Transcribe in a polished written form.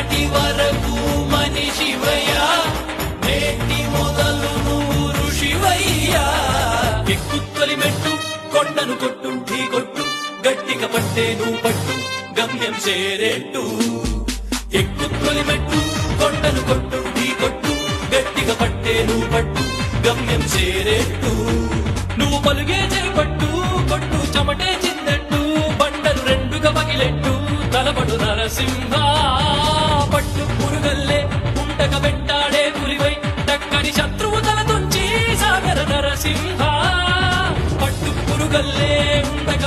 నిన్నటి వరకు మనిషివయ్యా, నేటి మొదలు నువ్వు ఋషివయ్యా. ఎక్కుత్తొలి మెట్టు కొండను కొట్టు ఢీ కొట్టు, గట్టిగా పట్టే నువ్వు పట్టు గమ్యం చేరేట్టు. ఎక్కుత్తొలి మెట్టు కొండను కొట్టు ఢీ కొట్టు, గట్టిగా పట్టే నువ్వు పట్టు గమ్యం చేరేట్టు. నువ్వు పలుగే చేపట్టు కొట్టు చెమటే చిందట్టు, బండలు రెండుగా పగిలెట్టు తలపడు నరసింహ. పట్టు పురుగల్లే ఉండక వెంటాడే పులివై, టక్కని శత్రువు తల తుంచి సాగర నరసింహ. పట్టు పురుగల్లే ఉండక